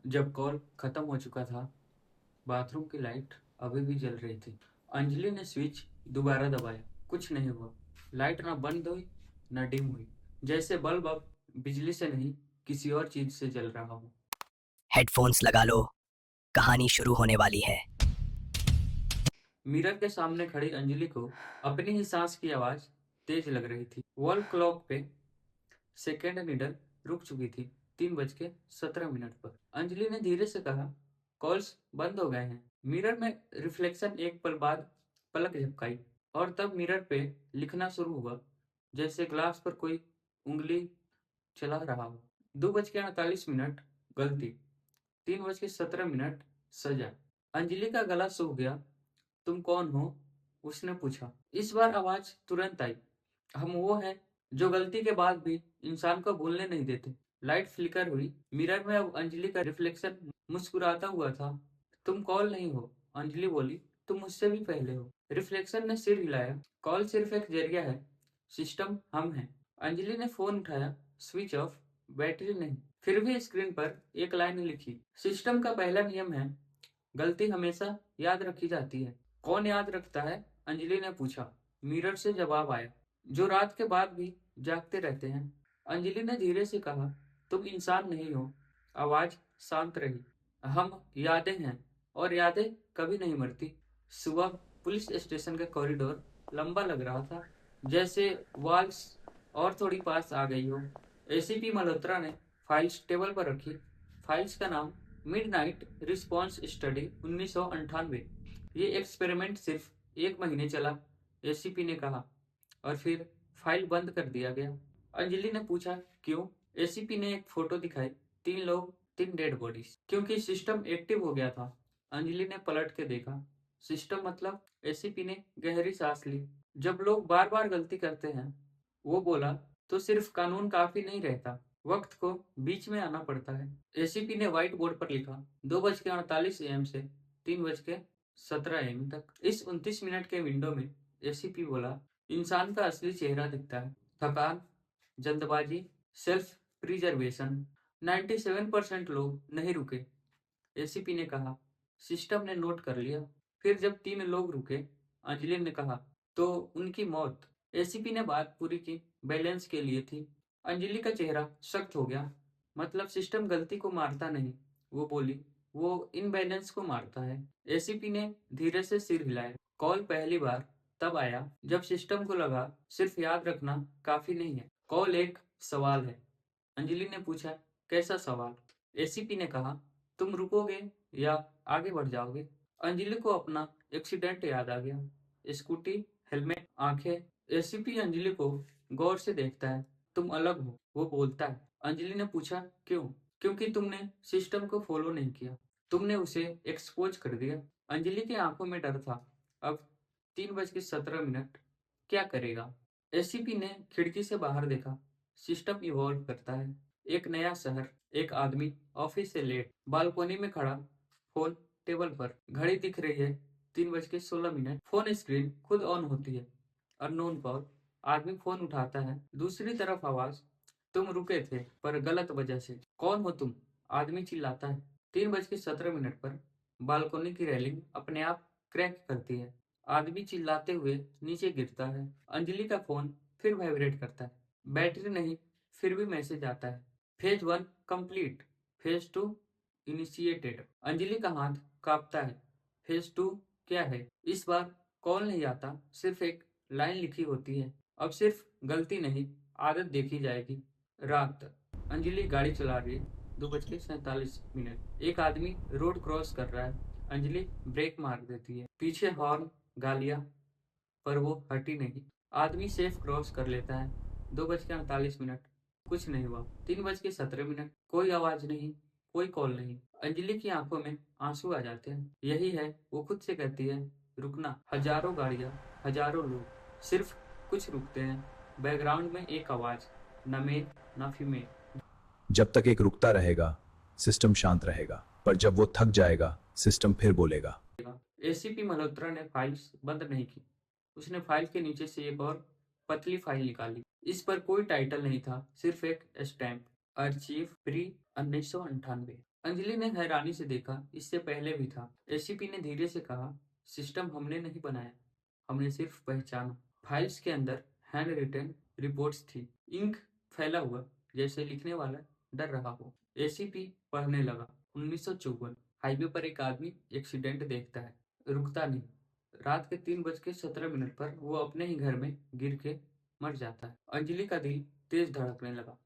जब कॉल खत्म हो चुका था, बाथरूम की लाइट अभी भी जल रही थी। अंजलि ने स्विच दोबारा दबाया। कुछ नहीं हुआ। लाइट ना बंद हुई, ना डिम हुई। जैसे बल्ब अब बिजली से नहीं, किसी और चीज से जल रहा हो। हेडफोन्स लगा लो, कहानी शुरू होने वाली है। मिरर के सामने खड़ी अंजलि को अपनी ही सांस की आवाज तेज लग रही थी। वॉल क्लॉक पे सेकेंड नीडल रुक चुकी थी। 3:17 पर अंजलि ने धीरे से कहा, कॉल्स बंद हो गए हैं। मिरर में रिफ्लेक्शन एक पल बाद पलक झपकाई और तब मिरर पे लिखना शुरू हुआ, जैसे ग्लास पर कोई उंगली चला रहा हो। 2:48 गलती। 3:17 सजा। अंजलि का गला सूख गया। तुम कौन हो? उसने पूछा। इस बार आवाज तुरंत आई। हम वो हैं जो गलती के बाद भी इंसान को भूलने नहीं देते। लाइट फ्लिकर हुई। मिरर में अब अंजलि का रिफ्लेक्शन मुस्कुराता हुआ था। तुम कॉल नहीं हो, अंजलि बोली। तुम मुझसे भी पहले हो। रिफ्लेक्शन ने सिर हिलाया। कॉल सिर्फ एक जरिया है, सिस्टम हम हैं। अंजलि ने फोन उठाया। स्विच ऑफ, बैटरी नहीं। फिर भी स्क्रीन पर एक लाइन लिखी। सिस्टम का पहला नियम है, गलती हमेशा याद रखी जाती है। कौन याद रखता है? अंजलि ने पूछा। मिरर से जवाब आया। जो रात के बाद भी जागते रहते हैं। अंजलि ने धीरे से कहा, तुम इंसान नहीं हो। आवाज शांत रही। हम यादें हैं, और यादें कभी नहीं मरती। सुबह पुलिस स्टेशन का कॉरिडोर लंबा लग रहा था, जैसे वॉल्स और थोड़ी पास आ गई हो। एसीपी मल्होत्रा ने फाइल्स टेबल पर रखी। फाइल्स का नाम मिडनाइट रिस्पॉन्स स्टडी 1998। ये एक्सपेरिमेंट सिर्फ 1 महीने चला, एसीपी ने कहा, और फिर फाइल बंद कर दिया गया। अंजलि ने पूछा, क्यों? एसीपी ने एक फोटो दिखाई। 3 लोग, 3 डेड बॉडीज। क्योंकि सिस्टम एक्टिव हो गया था। अंजलि ने पलट के देखा। सिस्टम मतलब? एसीपी ने गहरी सांस ली। जब लोग बार बार गलती करते हैं, वो बोला, तो सिर्फ कानून काफी नहीं रहता, वक्त को बीच में आना पड़ता है। एसीपी ने व्हाइट बोर्ड पर लिखा, 2:48 AM से 3:17 AM तक। इस 29 मिनट के विंडो में एसीपी बोला, इंसान का असली चेहरा दिखता है। थकान, जल्दबाजी, सेल्फ प्रिजर्वेशन। 97% लोग नहीं रुके। एसीपी ने कहा, सिस्टम ने नोट कर लिया। फिर जब 3 लोग रुके, अंजलि ने कहा, तो उनकी मौत? एसीपी ने बात पूरी की, बैलेंस के लिए थी। अंजलि का चेहरा सख्त हो गया। मतलब सिस्टम गलती को मारता नहीं, वो बोली, वो इनबैलेंस को मारता है। एसीपी ने धीरे से सिर हिलाया। कॉल पहली बार तब आया जब सिस्टम को लगा सिर्फ याद रखना काफी नहीं है। कॉल एक सवाल है। अंजलि ने पूछा, कैसा सवाल? एसीपी ने कहा, तुम रुकोगे या आगे बढ़ जाओगे? अंजलि को अपना एक्सीडेंट याद आ गया। स्कूटी, हेलमेट, आंखें। एसीपी अंजलि को गौर से देखता है। तुम अलग हो, वो बोलता है। अंजलि ने पूछा, क्यों? क्योंकि तुमने सिस्टम को फॉलो नहीं किया। तुमने उसे एक्सपोज कर दिया। अंजलि की आंखों में डर था। अब 3:17 क्या करेगा? एसीपी ने खिड़की से बाहर देखा। सिस्टम इवॉल्व करता है। एक नया शहर, एक आदमी ऑफिस से लेट, बालकोनी में खड़ा, फोन टेबल पर, घड़ी दिख रही है, 3:16। फोन स्क्रीन खुद ऑन होती है। Unknown call. आदमी फोन उठाता है। दूसरी तरफ आवाज, तुम रुके थे पर गलत वजह से। कौन हो तुम? आदमी चिल्लाता है। 3:17 पर बालकोनी की रेलिंग अपने आप क्रैक करती है। आदमी चिल्लाते हुए नीचे गिरता है। अंजलि का फोन फिर वाइब्रेट करता है। बैटरी नहीं, फिर भी मैसेज आता है। Phase 1 complete, phase 2 initiated. Anjali का हाथ कांपता है। फेज 2 क्या है? इस बार कॉल नहीं आता, सिर्फ एक लाइन लिखी होती है। अब सिर्फ गलती नहीं, आदत देखी जाएगी। रात। अंजलि गाड़ी चला रही है। 2:47। एक आदमी रोड क्रॉस कर रहा है। अंजलि ब्रेक मार देती है। पीछे हॉर्न, गालियां, पर वो हटी नहीं। आदमी सेफ क्रॉस कर लेता है। 2:48। कुछ नहीं हुआ। 3:17। कोई आवाज नहीं, कोई कॉल नहीं। अंजलि की आंखों में आंसू आ जाते हैं। यही है, वो खुद से कहती है, रुकना। हजारों गाड़ियां, हजारों लोग, सिर्फ कुछ रुकते हैं। बैकग्राउंड में एक आवाज, न मेल न फीमेल। जब तक एक रुकता रहेगा, सिस्टम शांत रहेगा, पर जब वो थक जाएगा, सिस्टम फिर बोलेगा। एसीपी मल्होत्रा ने फाइल्स बंद नहीं की। उसने फाइल के नीचे से एक और पतली फाइल निकाली। इस पर कोई टाइटल नहीं था, सिर्फ एक स्टैम्प, अर्चीव प्री 1998। अंजलि ने हैरानी से देखा, इससे पहले भी था। एसीपी ने धीरे से कहा, सिस्टम हमने नहीं बनाया, हमने सिर्फ पहचाना। फाइल्स के अंदर हैंड रिटन रिपोर्ट्स थी, इंक फैला हुआ, जैसे लिखने वाला डर रहा हो। एसीपी पढ़ने लगा। 1954 हाईवे पर एक आदमी एक्सीडेंट देखता है, रुकता नहीं। रात के 3:17 पर वो अपने ही घर में गिर के मर जाता है। अंजलि का दिल तेज धड़कने लगा।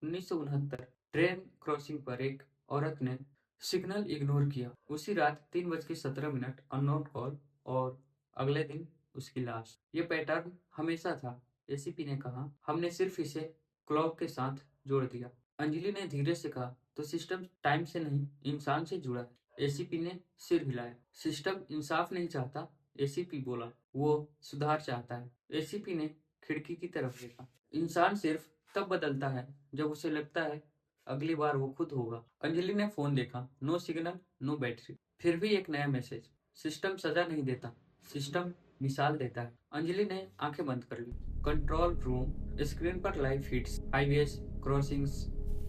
1969 ट्रेन क्रॉसिंग पर एक औरत ने सिग्नल इग्नोर किया। उसी रात 3:17 अननोन कॉल, और अगले दिन उसकी लाश। ये पैटर्न हमेशा था, एसीपी ने कहा। हमने सिर्फ इसे क्लॉक के साथ जोड़ दिया। अंजलि ने धीरे से कहा, तो सिस्टम टाइम से नहीं, इंसान से जुड़ा है। एसीपी ने सिर हिलाया। सिस्टम इंसाफ नहीं चाहता, एसीपी बोला, वो सुधार चाहता है। एसीपी ने खिड़की की तरफ देखा। इंसान सिर्फ तब बदलता है जब उसे लगता है अगली बार वो खुद होगा। अंजलि ने फोन देखा, नो सिग्नल, नो बैटरी। फिर भी एक नया मैसेज, सिस्टम सजा नहीं देता, सिस्टम मिसाल देता है। अंजलि ने आंखें बंद कर ली। कंट्रोल रूम, स्क्रीन पर live feeds, highways, crossings,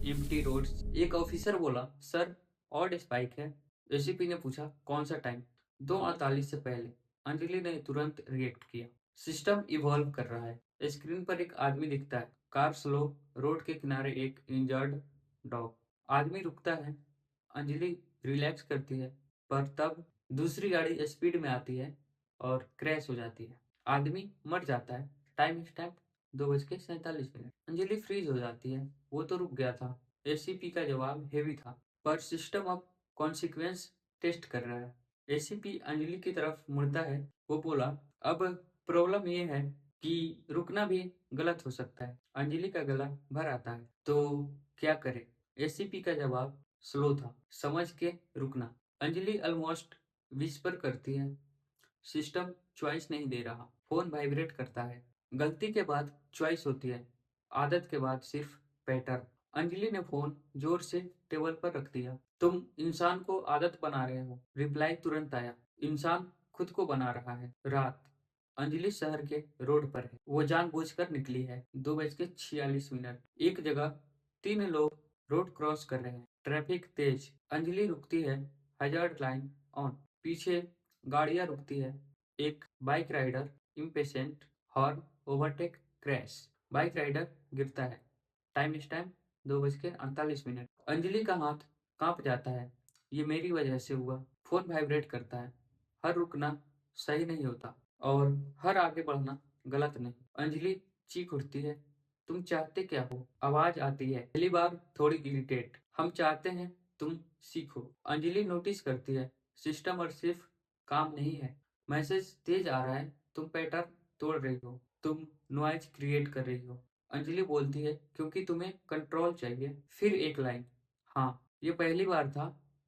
empty roads. एक ऑफिसर बोला, सर ऑड स्पाइक है। एसीपी ने पूछा, कौन सा टाइम? 2:48 से पहले। अंजलि ने तुरंत रिएक्ट किया, सिस्टम इवॉल्व कर रहा है। स्क्रीन पर एक आदमी दिखता है, कार स्लो, रोड के किनारे एक इंजर्ड डॉग। आदमी रुकता है, अंजलि रिलैक्स करती है, पर तब दूसरी गाड़ी स्पीड में आती है और क्रैश हो जाती है। आदमी मर जाता है। Time stamp 2:47। अंजलि फ्रीज हो जाती है, वो तो रुक गया था। एसीपी का जवाब हेवी था, पर सिस्टम अब कॉन्सिक्वेंस टेस्ट कर रहा है। एसीपी अंजलि की तरफ मुड़ता है, वो बोला, अब प्रॉब्लम ये है कि रुकना भी गलत हो सकता है। अंजलि का गला भर आता है, तो क्या करे? एसीपी का जवाब स्लो था, समझ के रुकना। अंजलि ऑलमोस्ट विस्पर करती है, सिस्टम चॉइस नहीं दे रहा। फोन वाइब्रेट करता है। गलती के बाद चॉइस होती है, आदत के बाद सिर्फ पैटर्न। अंजलि ने फोन जोर से टेबल पर रख दिया। तुम इंसान को आदत बना रहे हो। रिप्लाई तुरंत आया, इंसान खुद को बना रहा है। रात, अंजलि शहर के रोड पर है, वो जानबूझकर निकली है। 2:46। एक जगह 3 लोग रोड क्रॉस कर रहे हैं, ट्रैफिक तेज। अंजलि रुकती है, हजार्ड लाइन ऑन। पीछे गाड़ियां रुकती है। एक bike rider impatient, horn, overtake, crash. Bike rider गिरता है। Time stamp 2:48। अंजलि का हाथ कांप जाता है, ये मेरी वजह से हुआ। फोन वाइब्रेट करता है। हर रुकना सही नहीं होता, और हर आगे बढ़ना गलत नहीं। अंजलि चीख उठती है, तुम चाहते क्या हो? आवाज आती है, पहली बार थोड़ी इरिटेट, हम चाहते हैं तुम सीखो। अंजलि नोटिस करती है, सिस्टम और सिर्फ काम नहीं है। मैसेज तेज आ रहा है, तुम पैटर्न तोड़ रही हो, तुम नॉइज क्रिएट कर रही हो। अंजलि बोलती है, क्योंकि तुम्हें कंट्रोल चाहिए। फिर एक लाइन, हाँ, ये पहली बार था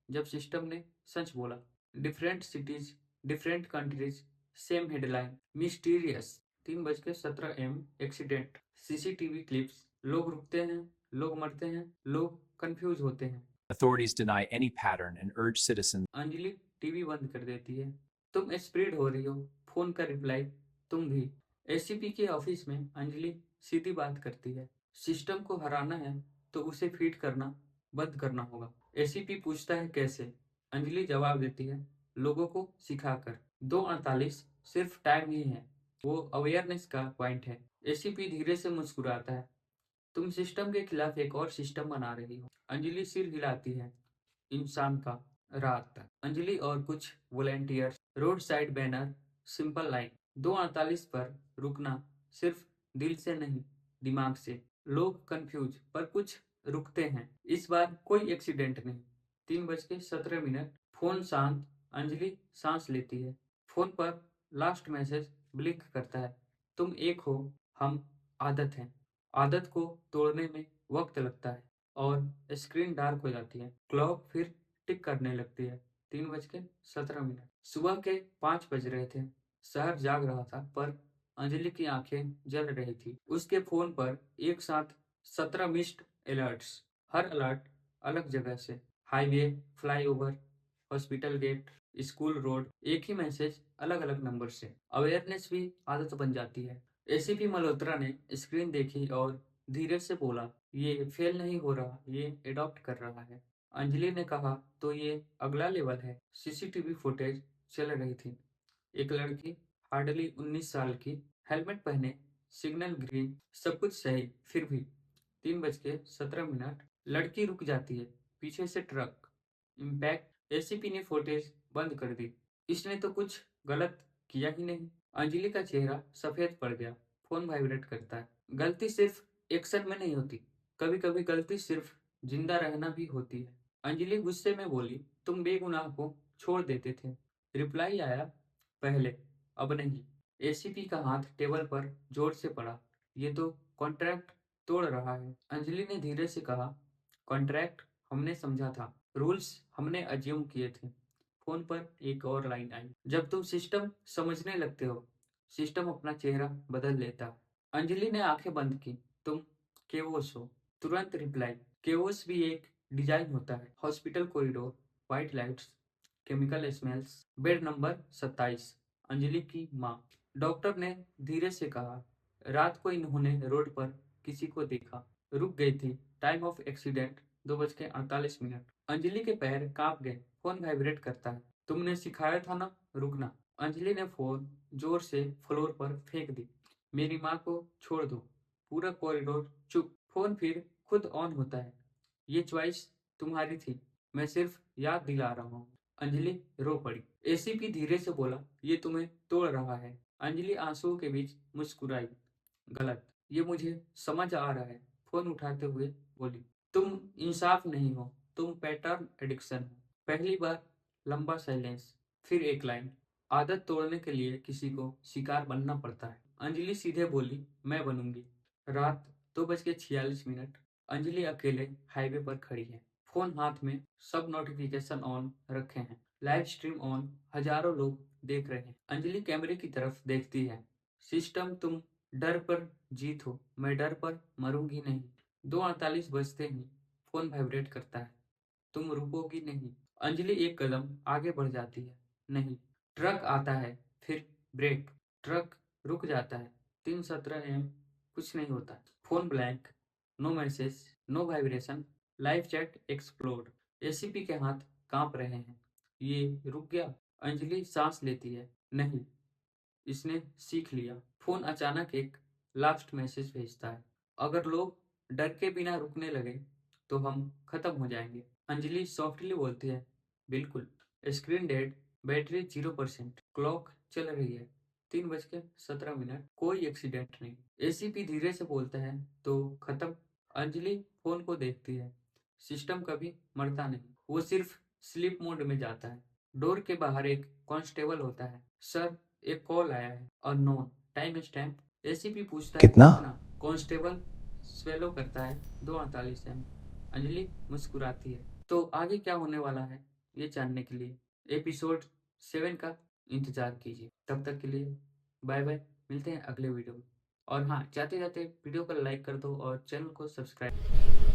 जब सिस्टम ने सच बोला। Different cities, different countries, same headline, mysterious. 3:17 accident, CCTV clips. लोग रुकते हैं, लोग मरते हैं, लोग कंफ्यूज होते हैं। Authorities deny any pattern and urge citizens. Anjali TV बंद कर देती है। तुम स्प्रेड हो रही हो। फोन का रिप्लाई, तुम भी। एसीपी के ऑफिस में अंजलि सीधी बात करती है, सिस्टम को हराना है तो उसे फीड करना बंद करना होगा। एसीपी पूछता है, कैसे? अंजलि जवाब देती है, लोगों को सिखाकर। 2:48 सिर्फ टाइम ही है, वो अवेयरनेस का पॉइंट है। एसीपी धीरे से मुस्कुराता है, तुम सिस्टम के खिलाफ एक और सिस्टम बना रही हो। अंजलि सिर हिलाती है, इंसान का। रात, अंजलि और कुछ volunteers, road side banner, simple line, 2:48 पर रुकना सिर्फ दिल से नहीं, दिमाग से। लोग कंफ्यूज, पर कुछ रुकते हैं। इस बार कोई एक्सीडेंट नहीं। 3:17। फोन शांत। अंजलि सांस लेती है। फोन पर लास्ट मैसेज ब्लिंक करता है, तुम एक हो, हम आदत हैं। आदत को तोड़ने में वक्त लगता है, और स्क्रीन डार्क हो जाती है। क्लॉक फिर टिक करने लगती है। 3:17। सुबह के 5 बज रहे थे। शहर जाग रहा था, पर अंजलि की आंखें जल रही थी। उसके फोन पर एक साथ 17 मिस्ड अलर्ट्स, हर अलर्ट अलग जगह से। Highway, flyover, hospital gate, school road. एक ही मैसेज अलग अलग नंबर से। अवेयरनेस भी आदत बन जाती है। एसीपी मल्होत्रा ने स्क्रीन देखी और धीरे से बोला, ये फेल नहीं हो रहा, ये एडॉप्ट कर रहा है। अंजलि ने कहा, तो ये अगला लेवल है। सीसीटीवी फुटेज चल रही थी। एक लड़की हार्डली 19 साल की, हेलमेट पहने, सिग्नल ग्रीन, सब कुछ सही, फिर भी 3:17 लड़की रुक जाती है। पीछे से ट्रक। इम्पैक्ट। एसीपी ने फुटेज बंद कर दी। इसने तो कुछ गलत किया ही नहीं। अंजलि का चेहरा सफेद पड़ गया। फोन वाइब्रेट करता है। गलती सिर्फ एक्शन में नहीं होती, कभी कभी गलती सिर्फ जिंदा रहना भी होती है। अंजलि गुस्से में बोली, तुम बेगुनाह को छोड़ देते थे। रिप्लाई आया, पहले, अब नहीं। एसीपी का हाथ टेबल पर जोर से पड़ा। ये तो कॉन्ट्रैक्ट तोड़ रहा है। अंजलि ने धीरे से कहा, कॉन्ट्रैक्ट हमने समझा था, रूल्स हमने अज्यूम किए थे। फोन पर एक और लाइन आई, जब तुम सिस्टम समझने लगते हो, सिस्टम अपना चेहरा बदल लेता है। अंजलि ने आंखें बंद की। तुम केवोस हो। तुरंत रिप्लाई, केवोस भी एक डिजाइन होता है। Hospital corridor, white lights, chemical smells, bed number 27। Anjali की माँ। डॉक्टर ने धीरे से कहा, रात को इन्होंने रोड पर किसी को देखा, रुक गई थी। Time of accident 2:48। अंजलि के पैर कांप गए। फोन वाइब्रेट करता है। तुमने सिखाया था ना रुकना। अंजलि ने फोन जोर से फ्लोर पर फेंक दी। मेरी माँ को छोड़ दो। पूरा कॉरिडोर चुप। फोन फिर खुद ऑन होता है। ये चॉइस तुम्हारी थी, मैं सिर्फ याद दिला रहा हूँ। अंजलि रो पड़ी। एसीपी धीरे से बोला, ये तुम्हें तोड़ रहा है। अंजलि आंसुओं के बीच मुस्कुराई। गलत, ये मुझे समझ आ रहा है। फोन उठाते हुए बोली, तुम इंसाफ नहीं हो, तुम पैटर्न एडिक्शन हो। पहली बार लंबा साइलेंस, फिर एक लाइन, आदत तोड़ने के लिए किसी को शिकार बनना पड़ता है। अंजलि सीधे बोली, मैं बनूंगी। रात 2:46। अंजलि अकेले हाईवे पर खड़ी है। फोन हाथ में, सब नोटिफिकेशन ऑन रखे हैं, लाइव स्ट्रीम ऑन, हजारों लोग देख रहे हैं। अंजलि कैमरे की तरफ देखती है। सिस्टम, तुम डर पर जीत हो, मैं डर पर मरूंगी नहीं। 2:48 बजते ही फोन वाइब्रेट करता है। तुम रुकोगी नहीं। अंजलि एक कदम आगे बढ़ जाती है। नहीं। ट्रक आता है, फिर ब्रेक। ट्रक रुक जाता है। 3:17 AM। कुछ नहीं होता। Phone blank, no message, no vibration. Live chat explode. ACP के हाथ कांप रहे हैं। ये रुक गया। अंजलि सांस लेती है। नहीं, इसने सीख लिया। फोन अचानक एक लास्ट मैसेज भेजता है, अगर लोग डर के बिना रुकने लगे तो हम खत्म हो जाएंगे। अंजलि सॉफ्टली बोलती है, बिल्कुल। स्क्रीन डेड, बैटरी 0%, क्लॉक चल रही है 3:17। कोई एक्सीडेंट नहीं। एसीपी धीरे से बोलता है, तो खत्म। अंजलि फोन को देखती है। सिस्टम कभी मरता नहीं, वो सिर्फ स्लीप मोड में जाता है। डोर के बाहर एक कांस्टेबल होता है। सर, एक कॉल आया है, अननोन, टाइम स्टैम्प। एसीपी पूछता है, कितना? कितना? कांस्टेबल स्वेलो करता है, 2:48 AM। अंजलि मुस्कुराती है। तो आगे क्या होने वाला है, ये जानने के लिए एपिसोड 7 का इंतजार कीजिए। तब तक के लिए बाय बाय, मिलते हैं अगले वीडियो में। और हाँ, जाते जाते वीडियो को लाइक कर दो और चैनल को सब्सक्राइब।